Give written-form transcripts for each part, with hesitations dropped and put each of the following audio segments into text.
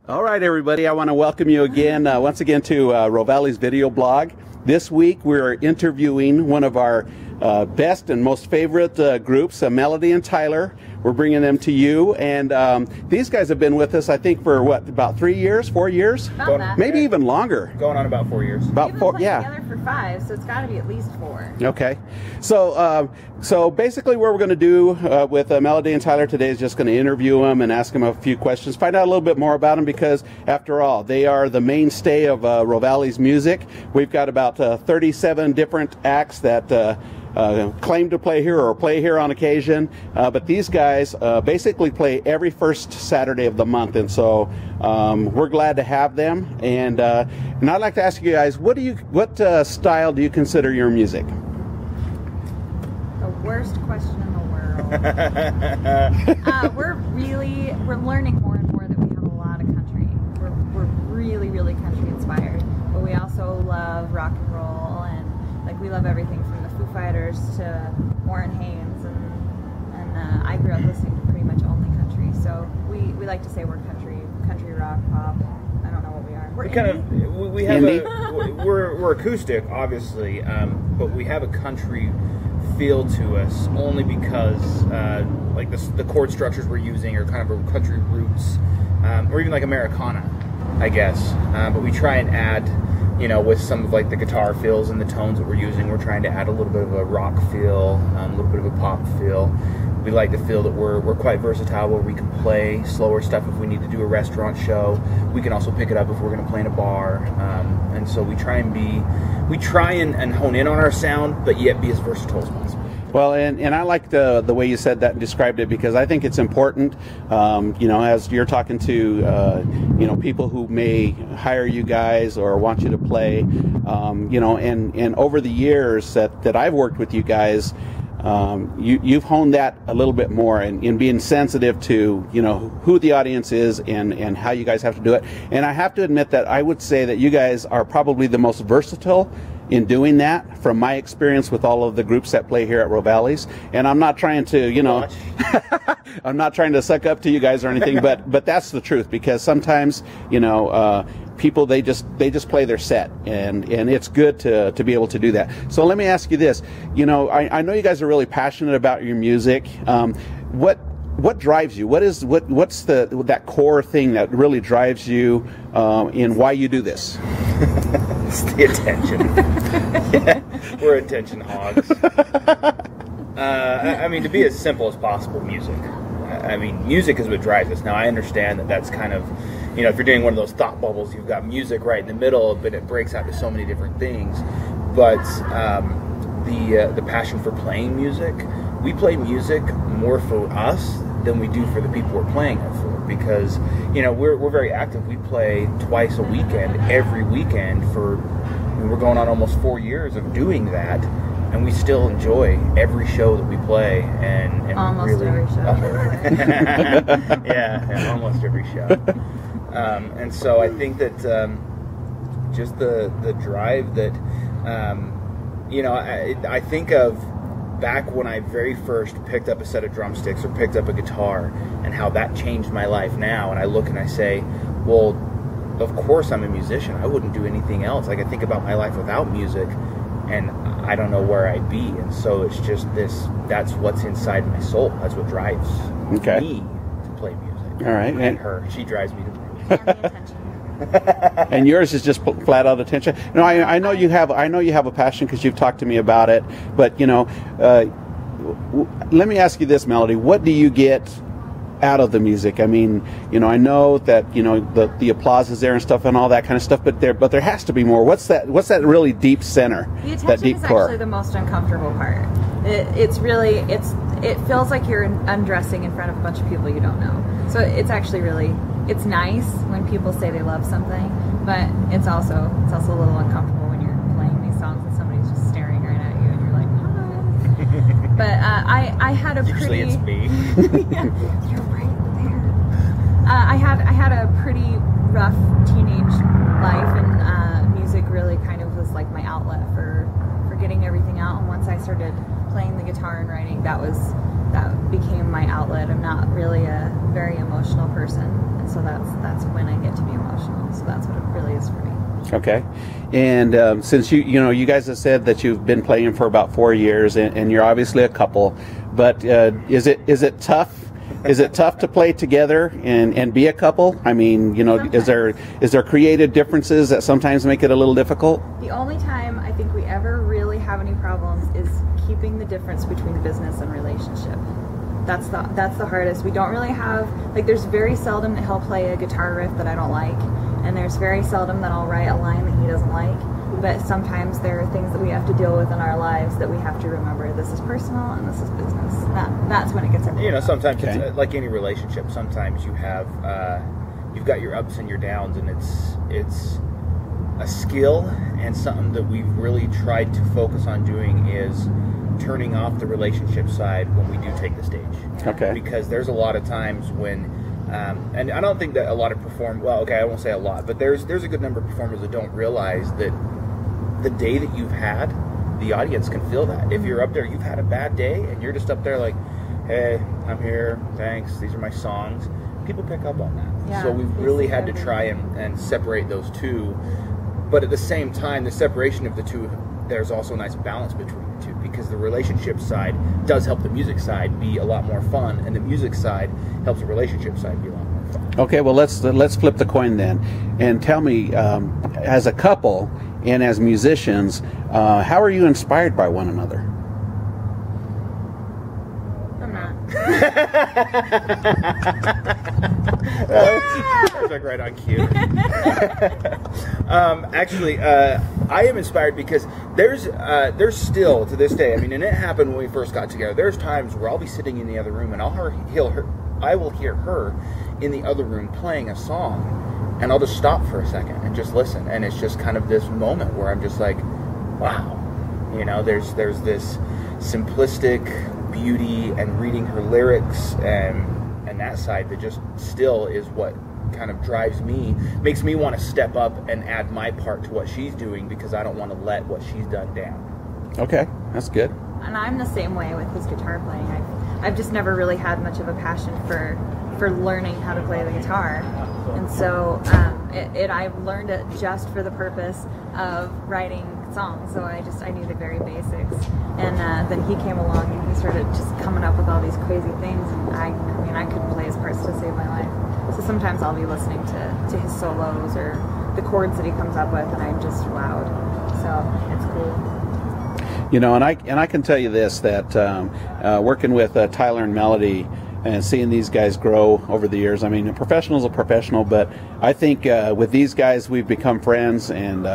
All right, everybody, I want to welcome you again, once again to Rovali's video blog. This week we're interviewing one of our best and most favorite groups, Melody and Tyler. We're bringing them to you, and these guys have been with us, I think, for what, about 3 years, 4 years? Maybe even longer. Going on about 4 years. About four, yeah. We've been playing together for 5, so it's got to be at least 4. Okay, so basically what we're going to do with Melody and Tyler today is just going to interview them and ask them a few questions, find out a little bit more about them, because after all, they are the mainstay of Rovali's music. We've got about 37 different acts that claim to play here or play here on occasion, but these guys basically play every first Saturday of the month, and so we're glad to have them. And I'd like to ask you guys, what style do you consider your music? The worst question in the world. We're learning more and more that we have a lot of country. We're really country inspired, but we also love rock and roll, and like we love everything from the Foo Fighters to Warren Haynes, and I grew up listening to pretty much only country, so we like to say we're country rock, pop. I don't know what we are. We're acoustic, obviously, but we have a country feel to us only because like the chord structures we're using are kind of a country roots, or even like Americana, I guess. But we try and add, you know, with some of like the guitar feels and the tones that we're using, we're trying to add a little bit of a rock feel, a little bit of a pop feel. We like to feel that we're quite versatile, where we can play slower stuff if we need to do a restaurant show. We can also pick it up if we're going to play in a bar, and so we try and hone in on our sound, but yet be as versatile as possible. Well, and I like the way you said that and described it, because I think it's important, you know, as you're talking to, you know, people who may hire you guys or want you to play, you know, and over the years that I've worked with you guys, you've honed that a little bit more, and in being sensitive to, you know, who the audience is and how you guys have to do it. And I have to admit that I would say that you guys are probably the most versatile in doing that, from my experience with all of the groups that play here at Rovali's. And I'm not trying to, you know, I'm not trying to suck up to you guys or anything, but that's the truth, because sometimes, you know, people, they just play their set, and it's good to be able to do that. So let me ask you this, you know, I know you guys are really passionate about your music. What drives you? What's that core thing that really drives you in why you do this? It's the attention. Yeah, we're attention hogs. I mean, to be as simple as possible, music. I mean, music is what drives us. Now, I understand that that's kind of, you know, if you're doing one of those thought bubbles, you've got music right in the middle, but it breaks out to so many different things. But the passion for playing music, we play music more for us than we do for the people we're playing it for, because, you know, we're very active. We play twice a weekend, every weekend we're going on almost 4 years of doing that, and we still enjoy every show that we play, and almost really, every show. yeah, almost every show. And so I think that just the drive that, you know, I think of back when I very first picked up a set of drumsticks or picked up a guitar, and how that changed my life now. And I look and I say, well, of course I'm a musician. I wouldn't do anything else. Like, I think about my life without music, and I don't know where I'd be. And so it's just that's what's inside my soul. That's what drives me to play music. All right. And her, she drives me to play music. And the attention. And yours is just flat out attention. No, I know you have a passion, because you've talked to me about it. But, you know, let me ask you this, Melody. What do you get out of the music? I mean, you know, I know that, you know, the applause is there and stuff and all that kind of stuff, but there has to be more. What's that really deep center? The attention that deep is core? actually the most uncomfortable part. It feels like you're undressing in front of a bunch of people you don't know. So it's actually it's nice when people say they love something, but it's also a little uncomfortable when you're playing these songs and somebody's just staring right at you and you're like, hi. But I had a Usually it's me. Yeah, you're right there. I had a pretty rough teenage life, and music really kind of was like my outlet for getting everything out. And once I started playing the guitar and writing, that became my outlet. I'm not really a very very emotional person, and so that's when I get to be emotional. So that's what it really is for me. Okay, and since you guys have said that you've been playing for about 4 years, and you're obviously a couple, but is it tough? Is it tough to play together and be a couple? I mean, is there creative differences that sometimes make it a little difficult? The only time I think we ever really have any problems is keeping the difference between business and relationship. That's the hardest. We don't really have, like, there's very seldom that he'll play a guitar riff that I don't like, and there's very seldom that I'll write a line that he doesn't like. But sometimes there are things that we have to deal with in our lives that we have to remember. This is personal and this is business. That's when it gets everywhere. Sometimes it's like any relationship. Sometimes you've got your ups and your downs, and it's a skill, and something that we've really tried to focus on doing is turning off the relationship side when we do take the stage. Okay. Because there's a lot of times when, and I don't think that a lot of I won't say a lot, but there's a good number of performers that don't realize that the day that you've had, the audience can feel that. If you're up there, you've had a bad day, and you're just up there like, hey, I'm here, thanks, these are my songs. People pick up on that. Yeah, so we've really had to try and separate those two. But at the same time, the separation of the two, there's also a nice balance between the two, because the relationship side does help the music side be a lot more fun, and the music side helps the relationship side be a lot more fun. Okay, well, let's flip the coin then, and tell me, as a couple and as musicians, how are you inspired by one another? I'm not. Perfect, right on cue. Actually, I am inspired because there's still to this day. I mean, and it happened when we first got together. There's times where I'll be sitting in the other room, and I will hear her in the other room playing a song, and I'll just stop for a second and just listen, and it's just kind of this moment where I'm just like, wow, there's this simplistic beauty and reading her lyrics and that side that just still is what kind of drives me, makes me want to step up and add my part to what she's doing, because I don't want to let what she's done down. Okay, that's good. And I'm the same way with his guitar playing. I've just never really had much of a passion for learning how to play the guitar, and so I've learned it just for the purpose of writing songs. So I knew the very basics, and then he came along and he started just coming up with all these crazy things, and I couldn't play his parts to save my life. So sometimes I'll be listening to his solos or the chords that he comes up with, and I'm just wowed. So it's cool. And I can tell you this, that working with Tyler and Melody and seeing these guys grow over the years, I mean, a professional's a professional, but I think with these guys we've become friends, and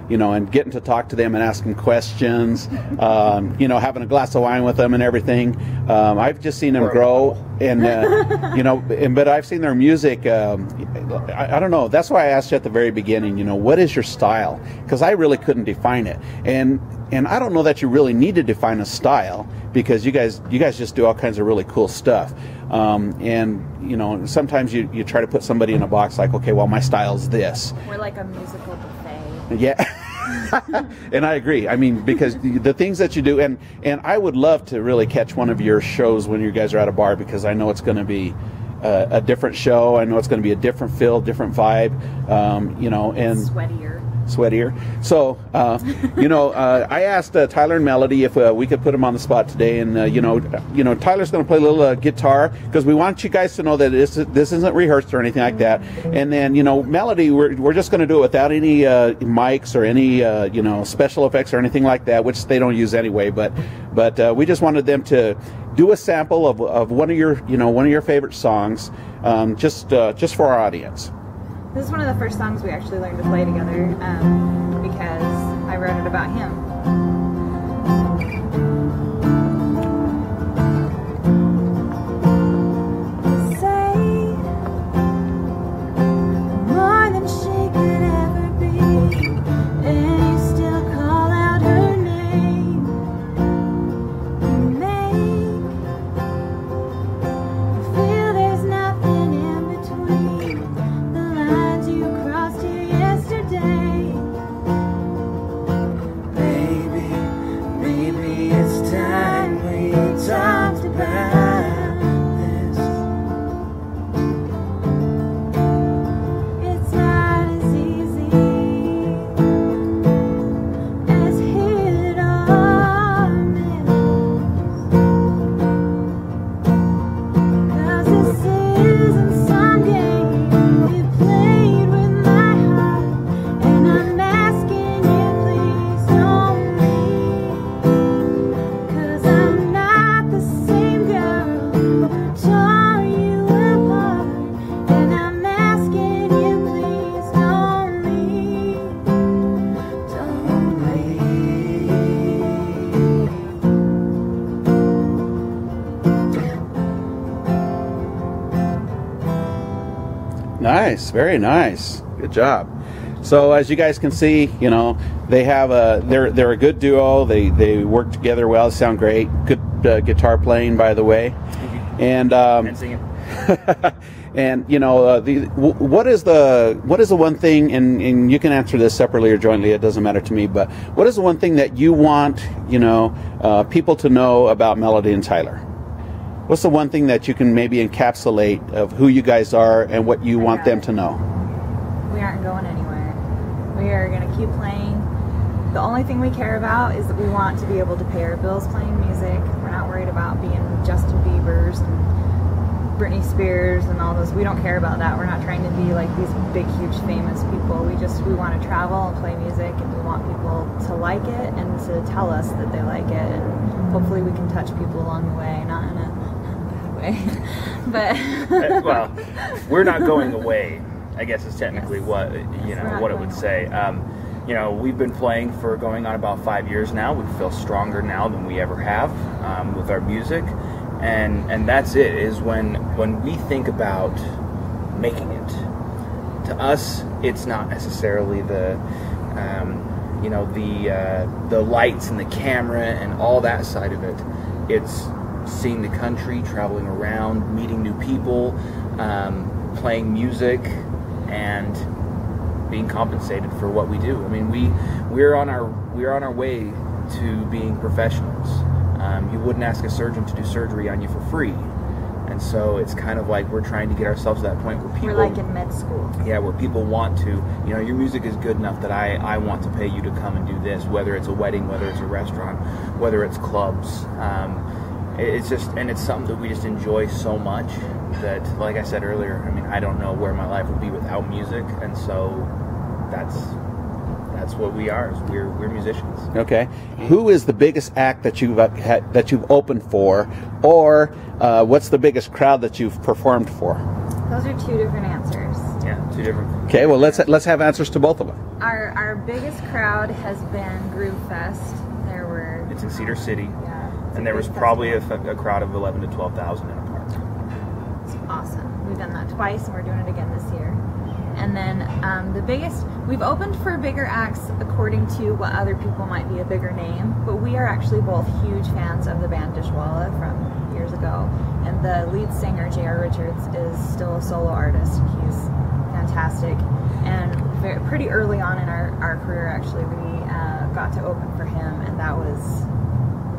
and getting to talk to them and ask them questions, having a glass of wine with them and everything. I've just seen them grow, and but I've seen their music. I don't know. That's why I asked you at the very beginning. What is your style? Because I really couldn't define it, and I don't know that you really need to define a style, because you guys just do all kinds of really cool stuff. And sometimes you try to put somebody in a box, like, okay, well, my style's this. We're like a musical buffet. Yeah. And I agree. I mean, because the things that you do, and I would love to really catch one of your shows when you guys are at a bar, because I know it's going to be a different show. I know it's going to be a different feel, different vibe, and sweatier. So, I asked Tyler and Melody if we could put them on the spot today, and Tyler's going to play a little guitar, because we want you guys to know that this isn't rehearsed or anything like that. And then, Melody, we're just going to do it without any mics or any special effects or anything like that, which they don't use anyway. But we just wanted them to do a sample of one of your favorite songs, just for our audience. This is one of the first songs we actually learned to play together, because I wrote it about him. Baby, Nice, very nice. Good job. So as you guys can see, you know, they have they're a good duo. They work together well. Sound great. Good guitar playing, by the way. And singing. and you know, what is the one thing, and you can answer this separately or jointly, it doesn't matter to me, but what is the one thing that you want, you know, people to know about Melody and Tyler? What's the one thing that you can maybe encapsulate of who you guys are and what you want them to know? We aren't going anywhere. We are going to keep playing. The only thing we care about is that we want to be able to pay our bills playing music. We're not worried about being Justin Bieber's and Britney Spears and all those. We don't care about that. We're not trying to be like these big, huge, famous people. We want to travel and play music, and we want people to like it and to tell us that they like it. And hopefully we can touch people along the way, not in a bad way. But well, we're not going away, I guess is technically what, you know, what it would say. You know, we've been playing for going on about 5 years now. We feel stronger now than we ever have with our music, and that's it. Is when we think about making it, to us, it's not necessarily the you know, the lights and the camera and all that side of it. It's seeing the country, traveling around, meeting new people, playing music, and being compensated for what we do. I mean, we're on our way to being professionals. You wouldn't ask a surgeon to do surgery on you for free, and so it's kind of like we're trying to get ourselves to that point where people, we're like in med school. Yeah, where people want to, you know, your music is good enough that I want to pay you to come and do this, whether it's a wedding, whether it's a restaurant, whether it's clubs. It's just, and it's something that we just enjoy so much that, like I said earlier, I mean, I don't know where my life would be without music, and so that's what we are. We're musicians. Okay. Who is the biggest act that you've opened for, or what's the biggest crowd that you've performed for? Those are two different answers. Yeah, two different. Okay. Well, let's have answers to both of them. Our biggest crowd has been Groove Fest. There were. It's in Cedar City. Yeah. And there was probably a crowd of 11,000 to 12,000 in a park. It's awesome. We've done that twice, and we're doing it again this year. And then the biggest, we've opened for bigger acts according to what other people might be a bigger name, but we are actually both huge fans of the band Dishwalla from years ago. And the lead singer, J.R. Richards, is still a solo artist. He's fantastic. And pretty early on in our career, actually, we got to open for him, and that was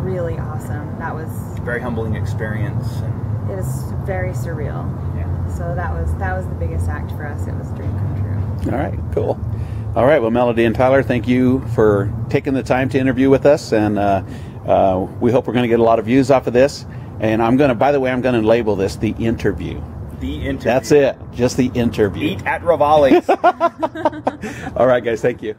really awesome. That was very humbling experience. And it was very surreal. Yeah. So that was the biggest act for us. It was a dream come true. All right, cool. All right, well, Melody and Tyler, thank you for taking the time to interview with us, and we hope we're going to get a lot of views off of this. And by the way, I'm going to label this the interview. The interview. That's it, just the interview. Eat at Rovali. All right, guys, thank you.